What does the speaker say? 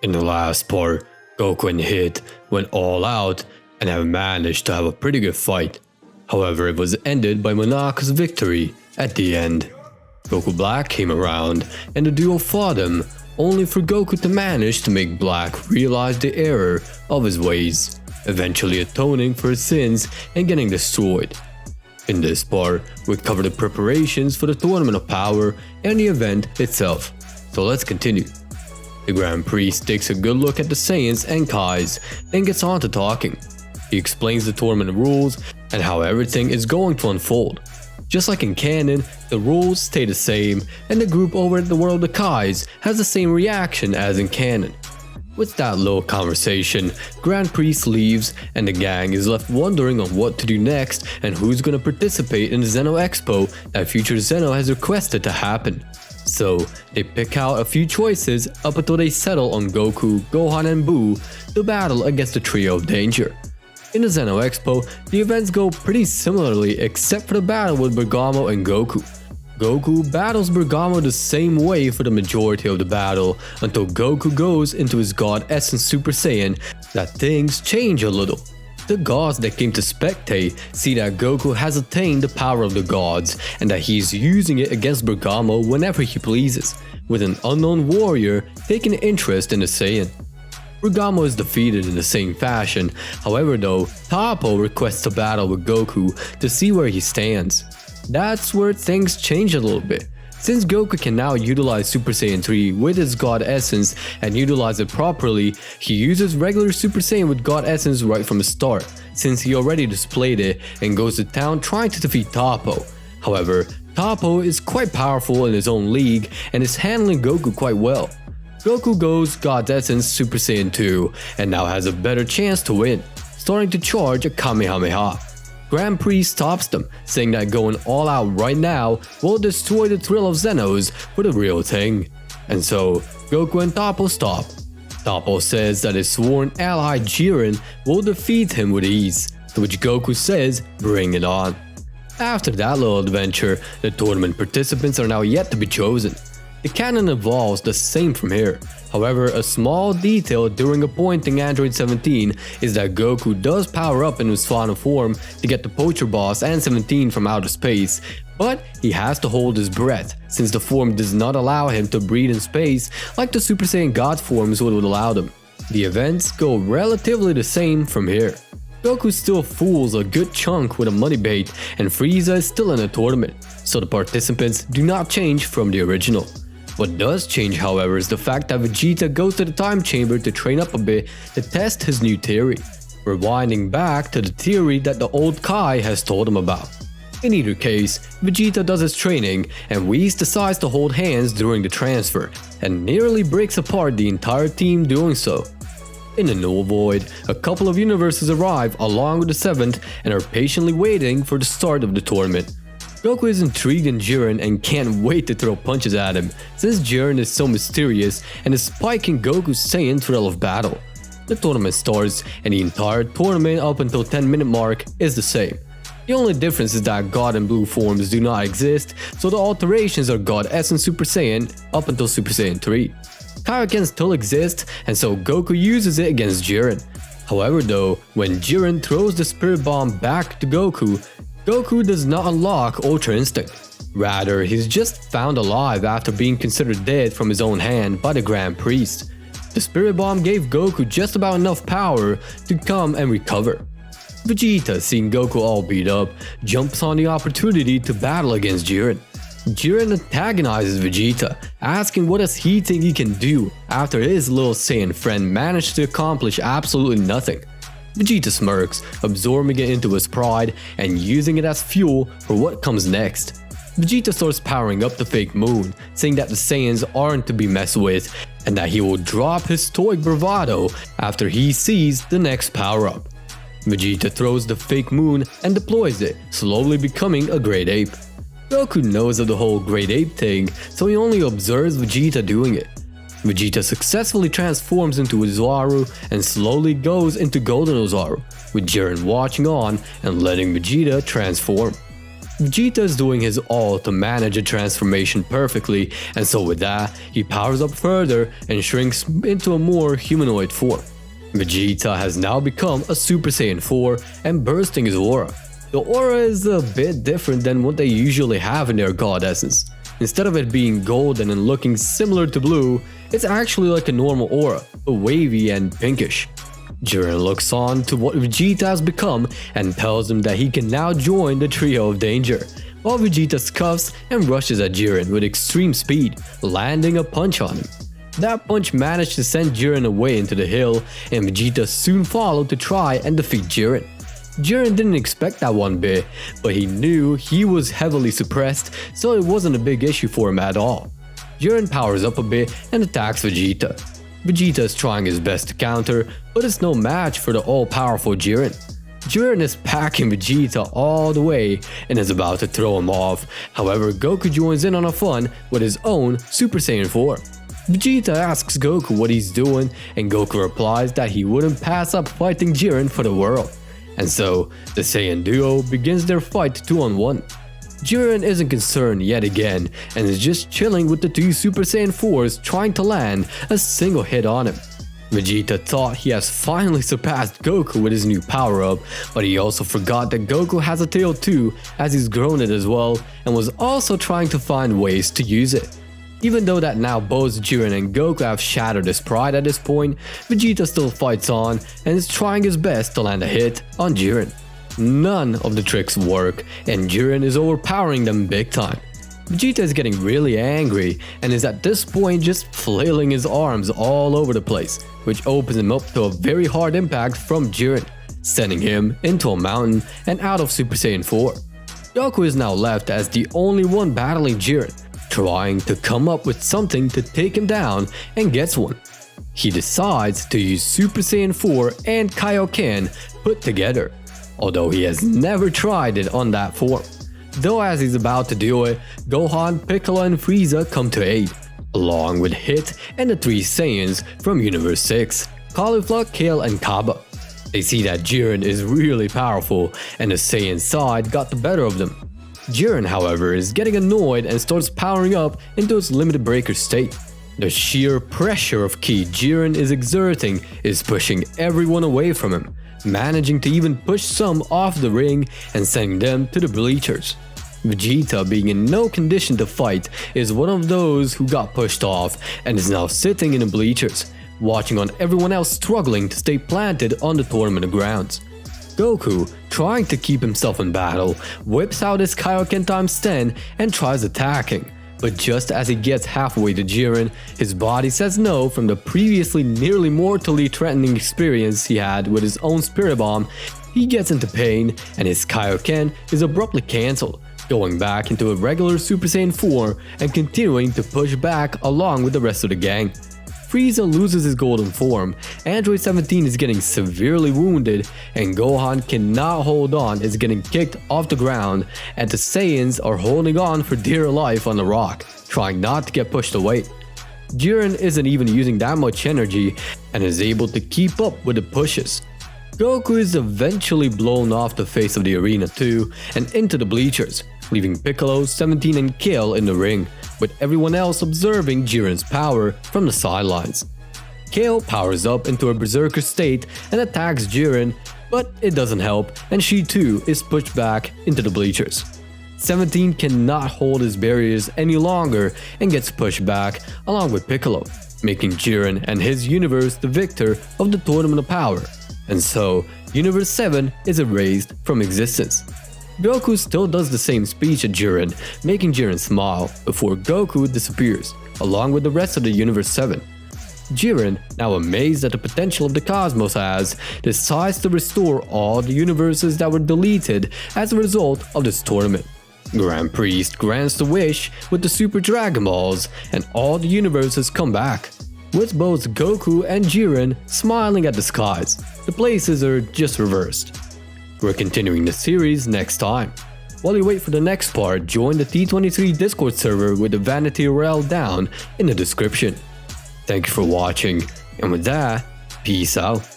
In the last part, Goku and Hit went all out and have managed to have a pretty good fight. However, it was ended by Monaka's victory at the end. Goku Black came around and the duo fought him, only for Goku to manage to make Black realize the error of his ways, eventually atoning for his sins and getting destroyed. In this part, we cover the preparations for the Tournament of Power and the event itself, so let's continue. The Grand Priest takes a good look at the Saiyans and Kais, then gets on to talking. He explains the tournament rules and how everything is going to unfold. Just like in canon, the rules stay the same, and the group over at the World of Kais has the same reaction as in canon. With that little conversation, Grand Priest leaves and the gang is left wondering on what to do next and who's gonna participate in the Zeno Expo that future Zeno has requested to happen. So, they pick out a few choices up until they settle on Goku, Gohan and Buu to battle against the Trio of Danger. In the Zeno Expo, the events go pretty similarly except for the battle with Bergamo and Goku. Goku battles Bergamo the same way for the majority of the battle until Goku goes into his God Essence Super Saiyan that things change a little. The gods that came to spectate see that Goku has attained the power of the gods and that he's using it against Bergamo whenever he pleases, with an unknown warrior taking interest in the Saiyan. Bergamo is defeated in the same fashion, however though, Toppo requests a battle with Goku to see where he stands. That's where things change a little bit. Since Goku can now utilize Super Saiyan 3 with his God Essence and utilize it properly, he uses regular Super Saiyan with God Essence right from the start, since he already displayed it and goes to town trying to defeat Toppo. However, Toppo is quite powerful in his own league and is handling Goku quite well. Goku goes God Essence Super Saiyan 2 and now has a better chance to win, starting to charge a Kamehameha. Grand Priest stops them, saying that going all out right now will destroy the thrill of Zenos for the real thing. And so, Goku and Toppo stop. Toppo says that his sworn ally Jiren will defeat him with ease, to which Goku says, bring it on. After that little adventure, the tournament participants are now yet to be chosen. The canon evolves the same from here. However, a small detail during appointing Android 17 is that Goku does power up in his final form to get the Poacher Boss and 17 from outer space, but he has to hold his breath since the form does not allow him to breathe in space like the Super Saiyan God forms would allow them. The events go relatively the same from here. Goku still fools a good chunk with a money bait and Frieza is still in the tournament, so the participants do not change from the original. What does change, however, is the fact that Vegeta goes to the time chamber to train up a bit to test his new theory, rewinding back to the theory that the old Kai has told him about. In either case, Vegeta does his training and Whis decides to hold hands during the transfer and nearly breaks apart the entire team doing so. In the Null Void, a couple of universes arrive along with the 7th and are patiently waiting for the start of the tournament. Goku is intrigued in Jiren and can't wait to throw punches at him, since Jiren is so mysterious and is spiking Goku's Saiyan thrill of battle. The tournament starts and the entire tournament up until 10-minute mark is the same. The only difference is that God and Blue forms do not exist, so the alterations are God Essence Super Saiyan up until Super Saiyan 3. Kaioken still exists and so Goku uses it against Jiren. However though, when Jiren throws the Spirit Bomb back to Goku, Goku does not unlock Ultra Instinct. Rather, he's just found alive after being considered dead from his own hand by the Grand Priest. The Spirit Bomb gave Goku just about enough power to come and recover. Vegeta, seeing Goku all beat up, jumps on the opportunity to battle against Jiren. Jiren antagonizes Vegeta, asking what does he think he can do after his little Saiyan friend managed to accomplish absolutely nothing. Vegeta smirks, absorbing it into his pride and using it as fuel for what comes next. Vegeta starts powering up the fake moon, saying that the Saiyans aren't to be messed with and that he will drop his stoic bravado after he sees the next power-up. Vegeta throws the fake moon and deploys it, slowly becoming a Great Ape. Goku knows of the whole Great Ape thing, so he only observes Vegeta doing it. Vegeta successfully transforms into Ozaru and slowly goes into Golden Ozaru, with Jiren watching on and letting Vegeta transform. Vegeta is doing his all to manage a transformation perfectly, and so with that, he powers up further and shrinks into a more humanoid form. Vegeta has now become a Super Saiyan 4 and bursting his aura. The aura is a bit different than what they usually have in their god essence. Instead of it being golden and looking similar to blue, it's actually like a normal aura, but wavy and pinkish. Jiren looks on to what Vegeta has become and tells him that he can now join the trio of danger, while Vegeta scuffs and rushes at Jiren with extreme speed, landing a punch on him. That punch managed to send Jiren away into the hill, and Vegeta soon followed to try and defeat Jiren. Jiren didn't expect that one bit, but he knew he was heavily suppressed, so it wasn't a big issue for him at all. Jiren powers up a bit and attacks Vegeta. Vegeta is trying his best to counter, but it's no match for the all-powerful Jiren. Jiren is packing Vegeta all the way and is about to throw him off. However, Goku joins in on the fun with his own Super Saiyan 4. Vegeta asks Goku what he's doing, and Goku replies that he wouldn't pass up fighting Jiren for the world. And so, the Saiyan duo begins their fight 2-on-1. Jiren isn't concerned yet again and is just chilling with the two Super Saiyan 4s trying to land a single hit on him. Vegeta thought he has finally surpassed Goku with his new power-up, but he also forgot that Goku has a tail too, as he's grown it as well, and was also trying to find ways to use it. Even though that now both Jiren and Goku have shattered his pride at this point, Vegeta still fights on and is trying his best to land a hit on Jiren. None of the tricks work, and Jiren is overpowering them big time. Vegeta is getting really angry and is at this point just flailing his arms all over the place, which opens him up to a very hard impact from Jiren, sending him into a mountain and out of Super Saiyan 4. Goku is now left as the only one battling Jiren, trying to come up with something to take him down, and gets one. He decides to use Super Saiyan 4 and Kaioken put together, although he has never tried it on that form. Though as he's about to do it, Gohan, Piccolo and Frieza come to aid, along with Hit and the three Saiyans from Universe 6, Caulifla, Kale and Kaba. They see that Jiren is really powerful and the Saiyan side got the better of them. Jiren, however, is getting annoyed and starts powering up into its limited breaker state. The sheer pressure of ki Jiren is exerting is pushing everyone away from him, managing to even push some off the ring and sending them to the bleachers. Vegeta, being in no condition to fight, is one of those who got pushed off and is now sitting in the bleachers, watching on everyone else struggling to stay planted on the tournament grounds. Goku, trying to keep himself in battle, whips out his Kaioken ×10 and tries attacking, but just as he gets halfway to Jiren, his body says no from the previously nearly mortally threatening experience he had with his own Spirit Bomb. He gets into pain and his Kaioken is abruptly cancelled, going back into a regular Super Saiyan 4 and continuing to push back along with the rest of the gang. Frieza loses his golden form, Android 17 is getting severely wounded, and Gohan cannot hold on, is getting kicked off the ground, and the Saiyans are holding on for dear life on the rock, trying not to get pushed away. Jiren isn't even using that much energy and is able to keep up with the pushes. Goku is eventually blown off the face of the arena too and into the bleachers, leaving Piccolo, 17 and Kale in the ring, with everyone else observing Jiren's power from the sidelines. Kale powers up into a berserker state and attacks Jiren, but it doesn't help and she too is pushed back into the bleachers. 17 cannot hold his barriers any longer and gets pushed back along with Piccolo, making Jiren and his universe the victor of the Tournament of Power, and so Universe 7 is erased from existence. Goku still does the same speech at Jiren, making Jiren smile before Goku disappears, along with the rest of the Universe 7. Jiren, now amazed at the potential of the cosmos has, decides to restore all the universes that were deleted as a result of this tournament. Grand Priest grants the wish with the Super Dragon Balls, and all the universes come back, with both Goku and Jiren smiling at the skies. The places are just reversed. We're continuing the series next time. While you wait for the next part, join the T23 Discord server with the Vanity URL down in the description. Thank you for watching, and with that, peace out.